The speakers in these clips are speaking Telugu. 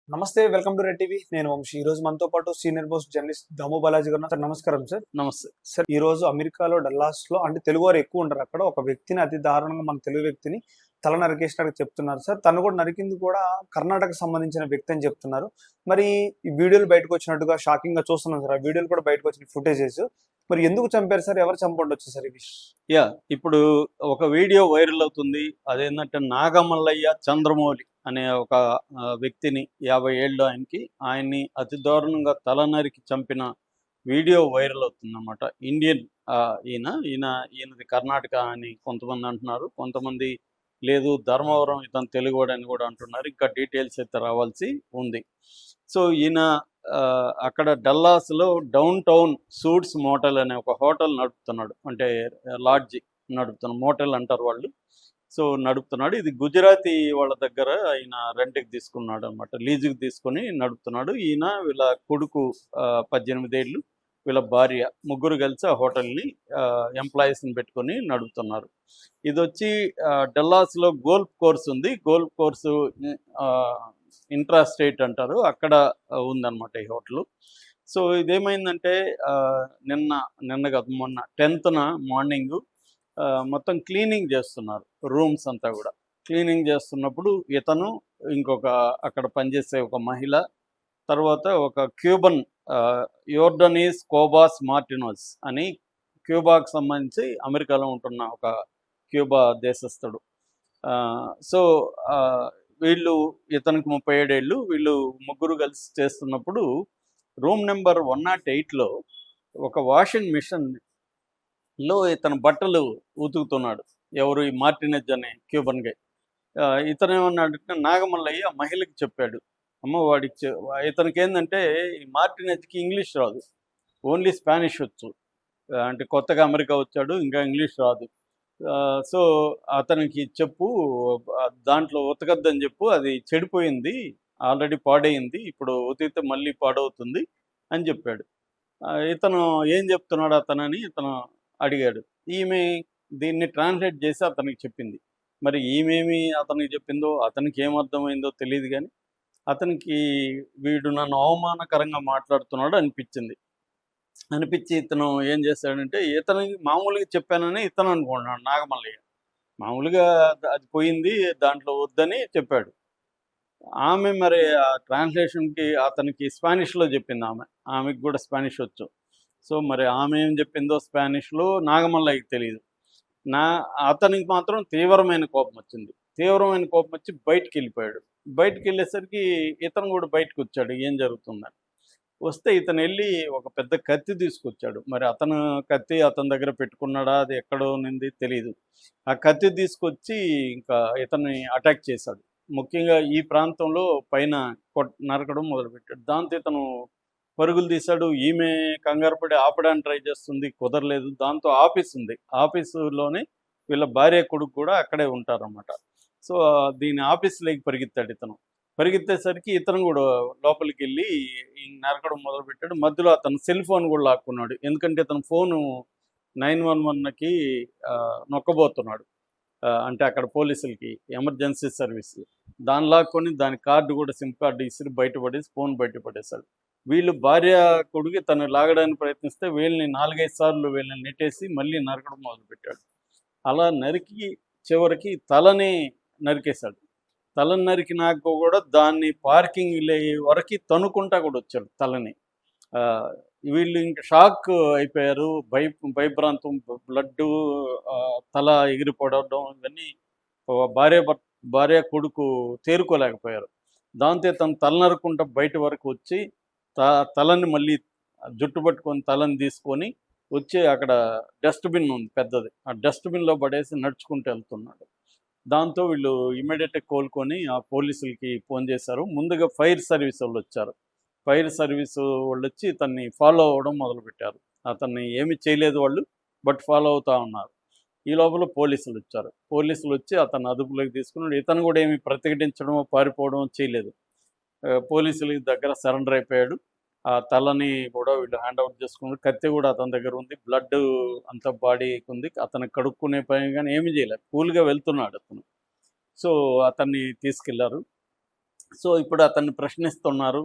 నమస్తే. Welcome to red TV. నేను వంశీ. ఈ రోజు మనతో పాటు సీనియర్ మోస్ట్ జర్నలిస్ట్ దాము బాలాజీ గారు ఉన్నారు. సార్ నమస్కారం సార్. నమస్తే. సార్ ఈ రోజు అమెరికాలో డల్లాస్‌లో అంటే తెలుగువారు ఎక్కువ ఉంటారు అక్కడ. ఒక వ్యక్తిని అతి దారుణంగా మన తెలుగు వ్యక్తిని తల నరికేసినట్టు చెప్తున్నారు సార్. తను కూడా నరికింది కూడా కర్ణాటకకు సంబంధించిన వ్యక్తి అని చెప్తున్నారు. మరి ఈ వీడియోలు బయటకు వచ్చినట్టుగా షాకింగ్‌గా చూస్తున్నాం సార్. ఆ వీడియోలు కూడా బయటకు వచ్చిన ఫుటేజెస్. మరి ఎందుకు చంపారు సార్? ఎవరు చంపుండొచ్చు సార్ ఇవి? ఇప్పుడు ఒక వీడియో వైరల్ అవుతుంది. అదేంటంటే నాగమల్లయ్య చంద్రమౌళి అనే ఒక వ్యక్తిని 50 ఏళ్ళు ఆయన్ని అతి దారుణంగా తల నరికి చంపిన వీడియో వైరల్ అవుతుందన్నమాట. ఇండియన్ ఈయనది కర్ణాటక అని కొంతమంది అంటున్నారు. కొంతమంది లేదు ధర్మవరం ఇతను తెలుగువాడని కూడా అంటున్నారు. ఇంకా డీటెయిల్స్ అయితే రావాల్సి ఉంది. సో ఈయన అక్కడ డల్లాస్‌లో డౌన్ టౌన్ సూట్స్ మోటల్ అనే ఒక హోటల్ నడుపుతున్నాడు. అంటే లాడ్జి నడుపుతున్నాడు. మోటల్ అంటారు వాళ్ళు. సో నడుపుతున్నాడు. ఇది గుజరాతీ వాళ్ళ దగ్గర ఈయన రెంట్‌కి తీసుకున్నాడనమాట. లీజుకి తీసుకొని నడుపుతున్నాడు. ఈయన వీళ్ళ కొడుకు 18 ఏళ్ళు, వీళ్ళ భార్య ముగ్గురు కలిసి ఆ హోటల్‌ని ఎంప్లాయీస్‌ని పెట్టుకొని నడుపుతున్నారు. ఇదొచ్చి డల్లాస్‌లో గోల్ఫ్ కోర్స్ ఉంది. గోల్ఫ్ కోర్సు ఇంట్రా స్టేట్ అంటారు. అక్కడ ఉందన్నమాట ఈ హోటలు. సో ఇదేమైందంటే నిన్న కాదు మొన్న 10th మార్నింగు మొత్తం క్లీనింగ్ చేస్తున్నారు రూమ్స్ అంతా కూడా. క్లీనింగ్ చేస్తున్నప్పుడు ఇతను ఇంకొక అక్కడ పనిచేసే ఒక మహిళ, తర్వాత ఒక క్యూబన్ యోర్డనీస్ కోబాస్ మార్టినోస్ అని క్యూబాకు సంబంధించి అమెరికాలో ఉంటున్న ఒక క్యూబా దేశస్థుడు. సో వీళ్ళు ఇతనికి 37 ఏళ్ళు. వీళ్ళు ముగ్గురు కలిసి చేస్తున్నప్పుడు రూమ్ నెంబర్ 108లో ఒక వాషింగ్ మిషన్లో ఇతను బట్టలు ఉతుకుతున్నాడు. ఎవరు? ఈ మార్టినెజ్ అనే క్యూబన్ గై. ఇతను ఏమన్నాడంటే నాగమల్లయ్య మహిళకి చెప్పాడు, అమ్మ వాడికి ఇతనికి ఏంటంటే ఈ మార్టినెజ్కి ఇంగ్లీష్ రాదు, ఓన్లీ స్పానిష్ వచ్చు. అంటే కొత్తగా అమెరికా వచ్చాడు, ఇంకా ఇంగ్లీష్ రాదు. సో అతనికి చెప్పు, దాంట్లో ఉతకద్దని చెప్పు, అది చెడిపోయింది, ఆల్రెడీ పాడైంది, ఇప్పుడు ఉతికితే మళ్ళీ పాడవుతుంది అని చెప్పాడు. ఇతను ఏం చెప్తున్నాడు అతనని ఇతను అడిగాడు. ఈమె దీన్ని ట్రాన్స్లేట్ చేసి అతనికి చెప్పింది. మరి ఈమెమి అతనికి చెప్పిందో అతనికి ఏమర్థమైందో తెలియదు, కానీ అతనికి వీడు నన్ను అవమానకరంగా మాట్లాడుతున్నాడు అనిపించి ఇతను ఏం చేశాడంటే, ఇతనికి మామూలుగా చెప్పానని ఇతను అనుకుంటున్నాడు నాగమల్లయ్య. మామూలుగా అది పోయింది, దాంట్లో వద్దని చెప్పాడు. ఆమె మరి ఆ ట్రాన్స్లేషన్కి అతనికి స్పానిష్లో చెప్పింది. ఆమెకు కూడా స్పానిష్ వచ్చు. సో మరి ఆమె ఏం చెప్పిందో స్పానిష్లో నాగమల్లయ్యకి తెలియదు. అతనికి మాత్రం తీవ్రమైన కోపం వచ్చింది. తీవ్రమైన కోపం వచ్చి బయటికి వెళ్ళిపోయాడు. బయటికి వెళ్ళేసరికి ఇతను కూడా బయటకు వచ్చాడు ఏం జరుగుతుందని. వస్తే ఇతను వెళ్ళి ఒక పెద్ద కత్తి తీసుకొచ్చాడు. మరి అతను కత్తి అతని దగ్గర పెట్టుకున్నాడా, అది ఎక్కడో నింది తెలీదు. ఆ కత్తి తీసుకొచ్చి ఇంకా ఇతన్ని అటాక్ చేశాడు. ముఖ్యంగా ఈ ప్రాంతంలో పైన నరకడం మొదలుపెట్టాడు. దాంతో ఇతను పరుగులు తీశాడు. ఈమె కంగారు పడి ఆపడానికి ట్రై చేస్తుంది, కుదరలేదు. దాంతో ఆఫీస్ ఉంది, ఆఫీసులోనే వీళ్ళ భార్య కొడుకు కూడా అక్కడే ఉంటారన్నమాట. సో దీని ఆఫీస్లోకి పరిగెత్తాడు ఇతను. పరిగెత్తేసరికి ఇతను కూడా లోపలికి వెళ్ళి నరకడం మొదలుపెట్టాడు. మధ్యలో అతను సెల్ ఫోన్ కూడా లాక్కున్నాడు. ఎందుకంటే ఇతను ఫోను 911కి నొక్కబోతున్నాడు. అంటే అక్కడ పోలీసులకి ఎమర్జెన్సీ సర్వీస్ దాని లాక్కొని దాని కార్డు కూడా సిమ్ కార్డు ఇసిరి బయటపడేసి ఫోన్ బయటపడేశాడు. వీళ్ళు భార్య కొడుకు తను లాగడానికి ప్రయత్నిస్తే వీళ్ళని 4-5 సార్లు వీళ్ళని నెట్టేసి మళ్ళీ నరకడం మొదలుపెట్టాడు. అలా నరికి చివరికి తలని నరికేశాడు. తలని నరికినాక కూడా దాన్ని పార్కింగ్ వరకు తనుకుంటా కూడా వచ్చాడు తలని. వీళ్ళు ఇంకా షాక్ అయిపోయారు. భయభ్రాంతం, బ్లడ్డు, తల ఎగిరిపడడం, ఇవన్నీ భార్య కొడుకు తేరుకోలేకపోయారు. దాంతో తను తల నరుకుంటా బయట వరకు వచ్చి తలని మళ్ళీ జుట్టు పట్టుకొని తలని తీసుకొని వచ్చి అక్కడ డస్ట్బిన్ ఉంది పెద్దది, ఆ డస్ట్బిన్లో పడేసి నడుచుకుంటూ వెళ్తున్నాడు. దాంతో వీళ్ళు ఇమీడియట్గా కోలుకొని ఆ పోలీసులకి ఫోన్ చేశారు. ముందుగా ఫైర్ సర్వీస్ వాళ్ళు వచ్చారు. ఫైర్ సర్వీస్ వాళ్ళు వచ్చి ఇతన్ని ఫాలో అవ్వడం మొదలుపెట్టారు. అతన్ని ఏమి చేయలేదు వాళ్ళు, బట్ ఫాలో అవుతూ ఉన్నారు. ఈ లోపల పోలీసులు వచ్చారు. పోలీసులు వచ్చి అతన్ని అదుపులోకి తీసుకున్నాడు. ఇతను కూడా ఏమి ప్రతిఘటించడమో పారిపోవడం చేయలేదు. పోలీసులకి దగ్గర సరెండర్ అయిపోయాడు. ఆ తలని కూడా వీళ్ళు హ్యాండ్ అవుట్ చేసుకున్నారు. కత్తి కూడా అతని దగ్గర ఉంది. బ్లడ్ అంత బాడీకి ఉంది. అతను కడుక్కునే పని కానీ ఏమీ చేయలేదు. కూల్గా వెళ్తున్నాడు అతను. సో అతన్ని తీసుకెళ్లారు. సో ఇప్పుడు అతన్ని ప్రశ్నిస్తున్నారు.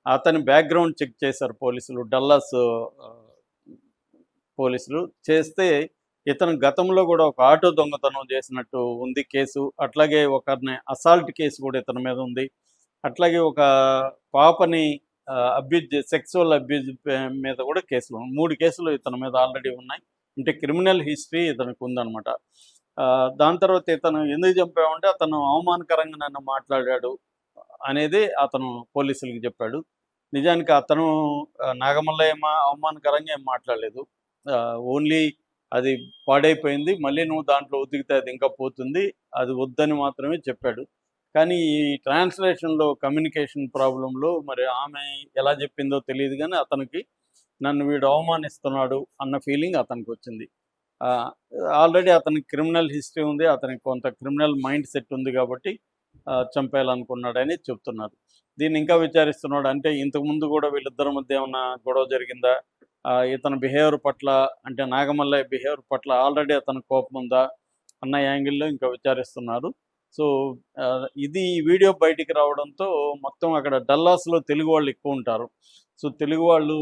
అతని బ్యాక్‌గ్రౌండ్ చెక్ చేశారు పోలీసులు. డల్లాస్ పోలీసులు. చేస్తే ఇతను గతంలో గూడా ఒక ఆటో దొంగతనం చేసినట్టు ఉంది కేసు. అట్లాగే ఒకరిని అసాల్ట్ కేసు కూడా ఇతని మీద ఉంది. అట్లాగే ఒక పాపని సెక్సువల్ అబ్యూజ్ మీద కూడా కేసులు 3 కేసులు ఇతని మీద ఆల్రెడీ ఉన్నాయి. అంటే క్రిమినల్ హిస్టరీ ఇతనికి ఉందనమాట. దాని తర్వాత ఇతను ఎందుకు చంపావంటే అతను అవమానకరంగా నన్ను మాట్లాడాడు అనేది అతను పోలీసులకి చెప్పాడు. నిజానికి అతను నాగమల్లయ్య అవమానకరంగా ఏం మాట్లాడలేదు. ఓన్లీ అది పాడైపోయింది. మళ్ళీ నువ్వు దాంట్లో ఉతికితే అది ఇంకా పోతుంది. అది వద్దని మాత్రమే చెప్పాడు. కానీ ఈ ట్రాన్స్‌లేషన్‌లో కమ్యూనికేషన్ ప్రాబ్లమ్‌లో మరి ఆమె ఎలా చెప్పిందో తెలీదు గానీ అతనికి నన్ను వీడు అవమానిస్తున్నాడు అన్న ఫీలింగ్ అతనికొచ్చింది. ఆహ్, ఆల్రెడీ అతనికి క్రిమినల్ హిస్టరీ ఉంది. అతనికి కొంత క్రిమినల్ మైండ్ సెట్ ఉంది కాబట్టి చంపేయాలనుకున్నాడని చెప్తున్నారు. దీన్ని ఇంకా విచారిస్తున్నాడు. అంటే ఇంతకుముందు గూడా వీళ్ళిద్దరి మధ్య ఏమన్నా గొడవ జరిగిందా? ఇతని బిహేవియర్ పట్ల అంటే నాగమల్లయ్య బిహేవియర్ పట్ల ఆల్రెడీ అతనికి కోపం ఉందా? అన్న యాంగిల్‌లో ఇంకా విచారిస్తున్నారు. సో, ఇది ఈ వీడియో బయటికి రావడంతో మొత్తం అక్కడ డల్లాస్‌లో తెలుగు వాళ్ళు ఎక్కువుంటారు. సో, తెలుగు వాళ్ళు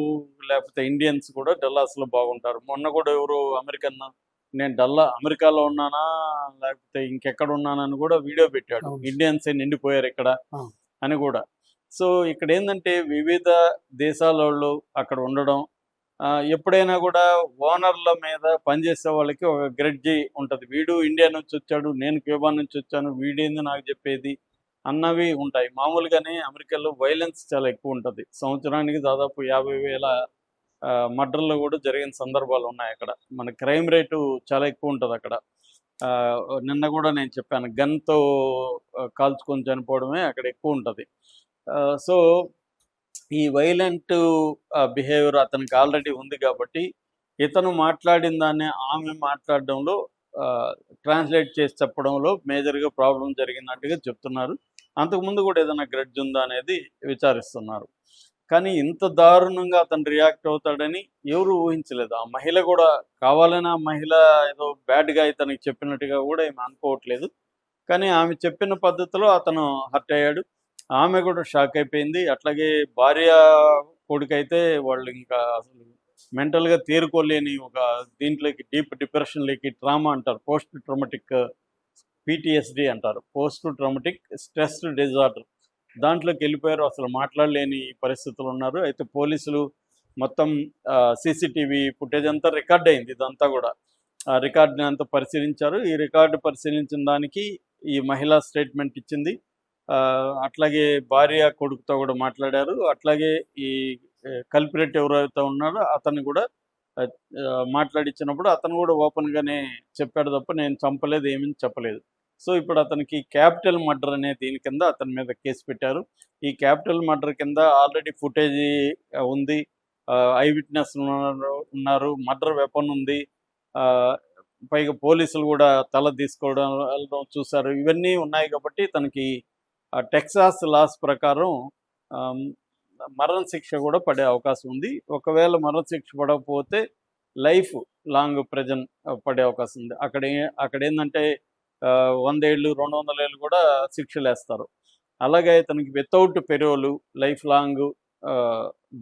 లేకపోతే ఇండియన్స్ కూడా డల్లాస్‌లో బాగుంటారు. మొన్న కూడా ఎవరో అమెరికన్ నేను అమెరికాలో ఉన్నానా? లేకపోతే ఇంకెక్కడున్నానని కూడా వీడియో పెట్టాడు. అవును. ఇండియన్సే నిండిపోయారిక్కడ ఆ! అని గూడా. సో, ఇక్కడేందంటే వివిధ దేశాలోళ్ళు అక్కడ ఉండడం, ఎప్పుడైనా గూడా ఓనర్ల మీద పనిచేసే వాళ్ళకి ఒక గ్రెడ్జి ఉంటది. వీడు ఇండియా నుంచొచ్చాడు, నేను క్యూబా నుంచొచ్చాను, వీడేంది నాకు జెప్పేది అన్నవి ఉంటాయి. మామూలుగానే అమెరికాలో వైలెన్స్ చాలా ఎక్కువుంటది. సంవత్సరానికి దాదాపు 50,000 మర్డర్‌లు గూడా జరిగిన సందర్భాలున్నాయక్కడ. మన క్రైమ్ రేటు చాలా ఎక్కువుంటదక్కడ. ఆహ్, నిన్న గూడా నేను చెప్పాను. గన్‌తో కాల్చుకొని చనిపోవడమే అక్కడ ఎక్కువుంటది. సో, ఈ వైలెంట్ బిహేవియర్ అతనికి ఆల్రెడీ ఉంది గాబట్టి, ఇతను మాట్లాడిన దాన్ని ఆమె మాట్లాడడంలో ట్రాన్స్‌లేట్ చేసి చెప్పడంలో మేజర్‌గా ప్రాబ్లమ్ జరిగినట్టుగా చెప్తున్నారు. అంతకుముందు గూడా ఏదైనా గ్రడ్జ్ ఉందా అనేది విచారిస్తున్నారు. కానీ ఇంత దారుణంగా అతను రియాక్ట్ అవుతాడని ఎవరు ఊహించలేదు. ఆ మహిళ గూడా కావాలని ఆ మహిళ ఏదో బ్యాడ్‌గా ఇతనికి చెప్పినట్టుగా గూడా ఏమి అనుకోవట్లేదు. కానీ ఆమె చెప్పిన పద్ధతిలో అతను హర్ట్ అయ్యాడు. ఆమె గూడా షాక్ అయిపోయింది. అట్లాగే భార్య, కొడుకైతే వాళ్ళు ఇంకా అసలు మెంటల్‌గా తేరుకోలేని ఒక దీంట్లోకి డీప్ డిప్రెషన్‌లోకి ట్రామా అంటారు. పోస్ట్ ట్రామాటిక్ పీటీఎస్‌డీ అంటారు. Post traumatic stress disorder. దాంట్లోకెళ్ళిపోయారు. అసలు మాట్లాడలేని పరిస్థితులు ఉన్నారు. అయితే పోలీసులు మొత్తం సీసీటీవీ ఫుటేజ్ అంతా రికార్డ్ అయింది ఇదంతా గూడా. ఆ రికార్డ్‌ని అంతా పరిశీలించారు. ఈ రికార్డ్ పరిశీలించిన దానికి ఈ మహిళ స్టేట్మెంట్ ఇచ్చింది. అట్లాగే భార్య, కొడుకుతో గూడా మాట్లాడారు. అట్లాగే ఈ కల్ప్రిట్ ఎవరైతే ఉన్నారో అతన్ని గూడా ఆహ్, మాట్లాడిచ్చినప్పుడు అతను గూడా ఓపెన్‌గానే చెప్పాడు తప్ప నేను చంపలేదు, ఏమీ చెప్పలేదు. సో, ఇప్పుడు అతనికి క్యాపిటల్ మర్డర్ అనే దీని కింద అతని మీద కేసు పెట్టారు. ఈ క్యాపిటల్ మర్డర్ కింద ఆల్రెడీ ఫుటేజీ ఉంది. ఐ విట్‌నెస్ ఉన్నారు. మర్డర్ వెపన్ ఉంది. ఆహ్, పైగా పోలీసులు గూడా తల తీసుకోవడం ఎళ్ళడం చూసారు. ఇవన్నీ ఉన్నాయి కాబట్టి తనకి టెక్సాస్ లాస్ ప్రకారం ఆహ్, మరణ శిక్ష గూడా పడే అవకాశం ఉంది. ఒకవేళ మరణ శిక్ష పడకపోతే లైఫ్ లాంగ్ ప్రిజన్ పడే అవకాశం ఉంది. అక్కడేందంటే 100 ఏళ్ళు, 200 ఏళ్ళు గూడా శిక్షలేస్తారు. అలాగే ఇతనికి వితౌట్ పెరోల్ లైఫ్ లాంగ్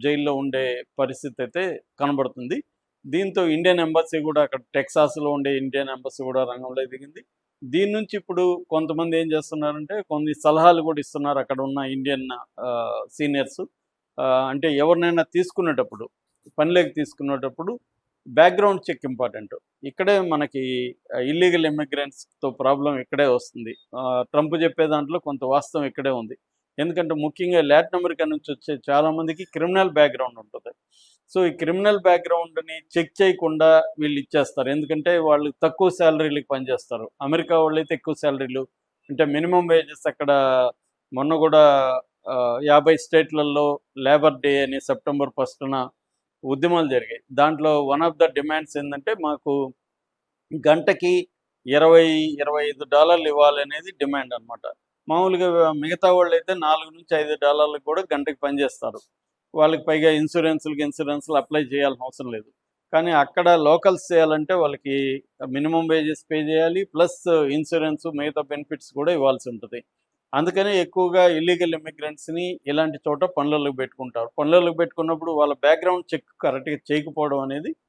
జైల్‌లో ఉండే పరిస్థితయితే కనబడుతుంది. దీంతో ఇండియన్ ఎంబసీ గూడా అక్కడ టెక్సాస్‌లో ఉండే ఇండియన్ ఎంబసీ గూడా రంగంలోకి దిగింది. దీని నుంచి ఇప్పుడు కొంతమంది ఏం చేస్తున్నారంటే కొన్ని సలహాలు గూడా ఇస్తున్నారు అక్కడున్న ఇండియన్ సీనియర్స్. అంటే ఎవరినైనా తీసుకునేటప్పుడు, పనిలోకి తీసుకునేటప్పుడు బ్యాక్‌గ్రౌండ్ చెక్ ఇంపార్టెంట్. ఇక్కడే మనకి ఇల్లీగల్ ఇమ్మిగ్రెంట్స్‌తో ప్రాబ్లమ్ ఇక్కడే వస్తుంది. ట్రంప్ చెప్పే దాంట్లో కొంత వాస్తవం ఇక్కడే ఉంది. ఎందుకంటే ముఖ్యంగా లాటిన్ అమెరికా నుంచి వచ్చే చాలామందికి క్రిమినల్ బ్యాక్‌గ్రౌండ్ ఉంటది. సో, ఈ క్రిమినల్ బ్యాక్‌గ్రౌండ్‌ని చెక్ చేయకుండా వీళ్ళు ఇచ్చేస్తారు. ఎందుకంటే వాళ్ళు తక్కువ సాలరీలకి పనిచేస్తారు. అమెరికా వాళ్ళైతే ఎక్కువ సాలరీలు అంటే మినిమమ్ వేజెస్ అక్కడ మొన్న గూడా 50 స్టేట్‌లలో లేబర్ డే అని సెప్టెంబర్ 1న ఉద్యమాలు జరిగాయి. దాంట్లో వన్ ఆఫ్ ద డిమాండ్స్ ఏందంటే మాకు గంటకి 20, $25 ఇవ్వాలనేది డిమాండ్ అనమాట. మామూలుగా మిగతా వాళ్ళైతే $4-5 కూడా గంటకి పనిచేస్తారు. వాళ్ళకి పైగా ఇన్సూరెన్స్‌లు అప్లై చేయాల్సిన అవసరం లేదు. కానీ అక్కడ లోకల్స్ చేయాలంటే వాళ్ళకి మినిమమ్ వేజెస్ పే చేయాలి. ప్లస్ ఇన్సూరెన్స్ మిగతా బెనిఫిట్స్ కూడా ఇవ్వాల్సి ఉంటది. అందుకనే ఎక్కువగా ఇల్లీగల్ ఇమిగ్రెంట్స్ని ఇలాంటి చోట పనులకు పెట్టుకుంటారు. పనులకు పెట్టుకున్నప్పుడు వాళ్ళ బ్యాక్గ్రౌండ్ చెక్ కరెక్ట్గా చేయకపోవడం అనేది